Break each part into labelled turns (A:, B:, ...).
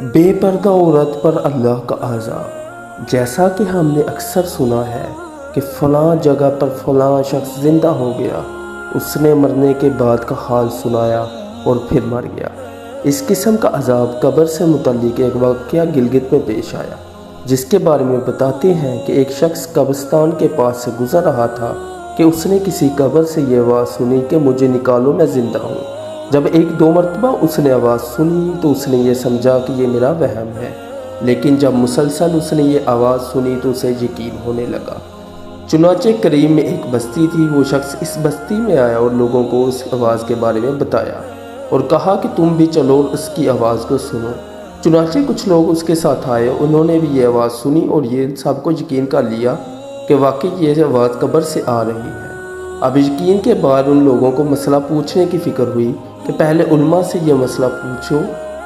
A: بے پردہ عورت پر اللہ کا عذاب۔ جیسا کہ ہم نے اکثر سنا ہے کہ فلاں جگہ پر فلاں شخص زندہ ہو گیا، اس نے مرنے کے بعد کا حال سنایا اور پھر مر گیا۔ اس قسم کا عذاب قبر سے متعلق ایک واقعہ گلگت میں پیش آیا، جس کے بارے میں بتاتے ہیں کہ ایک شخص قبرستان کے پاس سے گزر رہا تھا کہ اس نے کسی قبر سے یہ آواز سنی کہ مجھے نکالو، میں زندہ ہوں۔ جب ایک دو مرتبہ اس نے آواز سنی تو اس نے یہ سمجھا کہ یہ میرا وہم ہے، لیکن جب مسلسل اس نے یہ آواز سنی تو اسے یقین ہونے لگا۔ چنانچہ قریب میں ایک بستی تھی، وہ شخص اس بستی میں آیا اور لوگوں کو اس آواز کے بارے میں بتایا اور کہا کہ تم بھی چلو اور اس کی آواز کو سنو۔ چنانچہ کچھ لوگ اس کے ساتھ آئے، انہوں نے بھی یہ آواز سنی اور یہ سب کو یقین کر لیا کہ واقعی یہ آواز قبر سے آ رہی ہے۔ اب یقین کے بعد ان لوگوں کو مسئلہ پوچھنے کی فکر ہوئی کہ پہلے علماء سے یہ مسئلہ پوچھو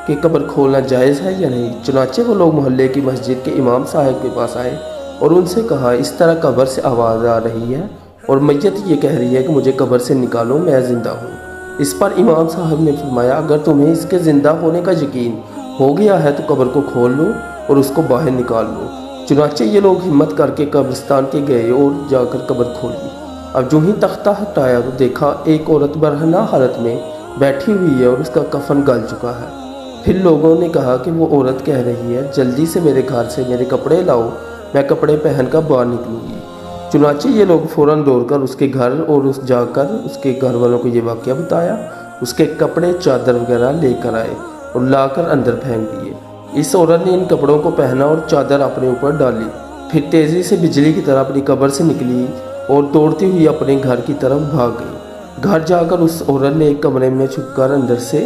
A: کہ قبر کھولنا جائز ہے یا نہیں۔ چنانچہ وہ لوگ محلے کی مسجد کے امام صاحب کے پاس آئے اور ان سے کہا اس طرح قبر سے آواز آ رہی ہے اور میت یہ کہہ رہی ہے کہ مجھے قبر سے نکالو، میں زندہ ہوں۔ اس پر امام صاحب نے فرمایا اگر تمہیں اس کے زندہ ہونے کا یقین ہو گیا ہے تو قبر کو کھول لو اور اس کو باہر نکال لو۔ چنانچہ یہ لوگ ہمت کر کے قبرستان کے گئے اور جا کر قبر کھولی۔ اب جو ہی تختہ ہٹایا تو دیکھا ایک عورت برہنہ حالت میں بیٹھی ہوئی ہے اور اس کا کفن گل چکا ہے۔ پھر لوگوں نے کہا کہ وہ عورت کہہ رہی ہے جلدی سے میرے گھر سے میرے کپڑے لاؤ، میں کپڑے پہن کر باہر نکلوں گی۔ چنانچہ یہ لوگ فوراً دوڑ کر اس کے گھر اور جا کر اس کے گھر والوں کو یہ واقعہ بتایا، اس کے کپڑے چادر وغیرہ لے کر آئے اور لا کر اندر پھینک دیے۔ اس عورت نے ان کپڑوں کو پہنا اور چادر اپنے اوپر ڈالی، پھر تیزی سے بجلی کی طرح اپنی قبر سے نکلی اور دوڑتی ہوئی اپنے گھر کی طرف بھاگ گئی۔ گھر جا کر اس عورت نے ایک کمرے میں چھپ کر اندر سے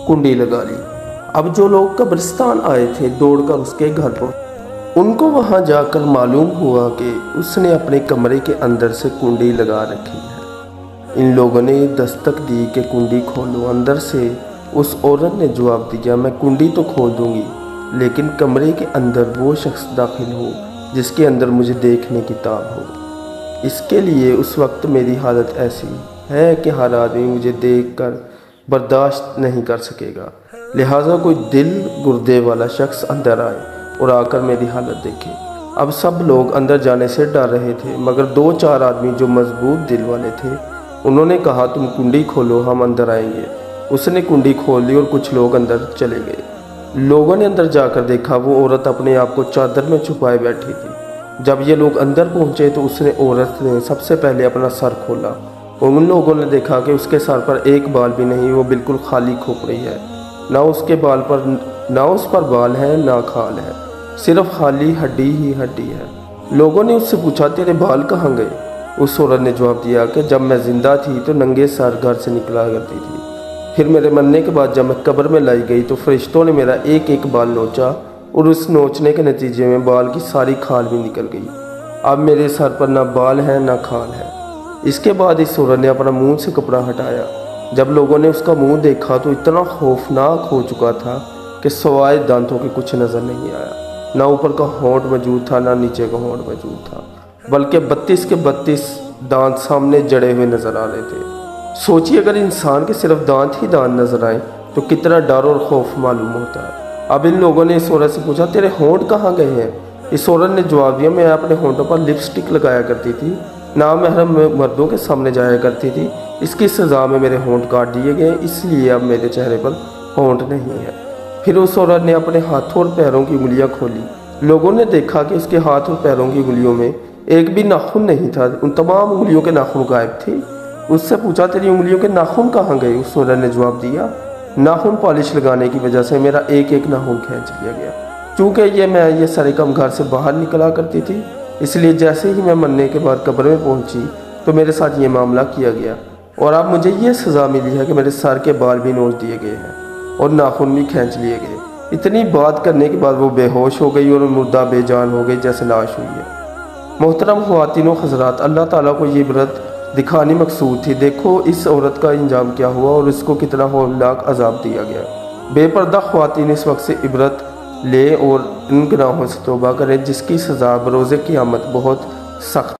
A: کنڈی لگا لی۔ اب جو لوگ قبرستان آئے تھے دوڑ کر اس کے گھر پہنچے۔ ان کو وہاں جا کر معلوم ہوا کہ اس نے اپنے کمرے کے اندر سے کنڈی لگا رکھی ہے۔ ان لوگوں نے دستک دی کہ کنڈی کھولو۔ اندر سے اس عورت نے جواب دیا میں کنڈی تو کھول دوں گی، لیکن کمرے کے اندر وہ شخص داخل ہو جس کے اندر مجھے دیکھنے کی تاب ہو۔ اس کے لیے اس وقت میری حالت ایسی ہے کہ ہر آدمی مجھے دیکھ کر برداشت نہیں کر سکے گا، لہٰذا کوئی دل گردے والا شخص اندر آئے اور آ کر میری حالت دیکھے۔ اب سب لوگ اندر جانے سے ڈر رہے تھے، مگر دو چار آدمی جو مضبوط دل والے تھے انہوں نے کہا تم کنڈی کھولو، ہم اندر آئیں گے۔ اس نے کنڈی کھول دی اور کچھ لوگ اندر چلے گئے۔ لوگوں نے اندر جا کر دیکھا وہ عورت اپنے آپ کو چادر میں چھپائے بیٹھی تھی۔ جب یہ لوگ اندر پہنچے تو اس نے عورت نے سب سے پہلے اپنا سر کھولا اور ان لوگوں نے دیکھا کہ اس کے سر پر ایک بال بھی نہیں، وہ بالکل خالی کھوپڑی ہے، نہ اس پر بال ہے نہ کھال ہے، صرف خالی ہڈی ہی ہڈی ہے۔ لوگوں نے اس سے پوچھا تیرے بال کہاں گئے؟ اس عورت نے جواب دیا کہ جب میں زندہ تھی تو ننگے سر گھر سے نکلا کرتی تھی، پھر میرے مرنے کے بعد جب میں قبر میں لائی گئی تو فرشتوں نے میرا ایک ایک بال نوچا اور اس نوچنے کے نتیجے میں بال کی ساری کھال بھی نکل گئی۔ اب میرے سر پر نہ بال ہے نہ کھال ہے۔ اس کے بعد اس عورت نے اپنا منہ سے کپڑا ہٹایا۔ جب لوگوں نے اس کا منہ دیکھا تو اتنا خوفناک ہو چکا تھا کہ سوائے دانتوں کے کچھ نظر نہیں آیا، نہ اوپر کا ہونٹ موجود تھا نہ نیچے کا ہونٹ موجود تھا، بلکہ 32 کے 32 دانت سامنے جڑے ہوئے نظر آ رہے تھے۔ سوچیے اگر انسان کے صرف دانت ہی دانت نظر آئیں تو کتنا ڈر اور خوف معلوم ہوتا ہے۔ اب ان لوگوں نے اس عورت سے پوچھا تیرے ہونٹ کہاں گئے ہیں؟ اس عورت نے جواب دیا میں اپنے ہونٹوں پر لپسٹک لگایا کرتی تھی، نامحرم مردوں کے سامنے جایا کرتی تھی، اس کی سزا میں میرے ہونٹ کاٹ دیے گئے، اس لیے اب میرے چہرے پر ہونٹ نہیں ہے۔ پھر اس عورت نے اپنے ہاتھوں اور پیروں کی انگلیاں کھولی۔ لوگوں نے دیکھا کہ اس کے ہاتھ اور پیروں کی انگلیوں میں ایک بھی ناخن نہیں تھا، ان تمام انگلیوں کے ناخن غائب تھے۔ اس سے پوچھا تیری انگلیوں کے ناخن کہاں گئے؟ اس عورت نے جواب دیا ناخن پالش لگانے کی وجہ سے میرا ایک ایک ناخن کھینچ لیا گیا، چونکہ میں یہ سارے کام گھر سے باہر نکلا کرتی تھی، اس لیے جیسے ہی میں مرنے کے بعد قبر میں پہنچی تو میرے ساتھ یہ معاملہ کیا گیا اور اب مجھے یہ سزا ملی ہے کہ میرے سر کے بال بھی نوچ دیے گئے ہیں اور ناخن بھی کھینچ لیے گئے۔ اتنی بات کرنے کے بعد وہ بے ہوش ہو گئی اور مردہ بے جان ہو گئی جیسے لاش ہوئی ہے۔ محترم خواتین و حضرات، اللہ تعالیٰ کو یہ عبرت دکھانی مقصود تھی۔ دیکھو اس عورت کا انجام کیا ہوا اور اس کو کتنا ہولناک عذاب دیا گیا۔ بے پردہ خواتین اس وقت سے عبرت لیں اور ان گناہوں سے توبہ کریں جس کی سزا بروز قیامت بہت سخت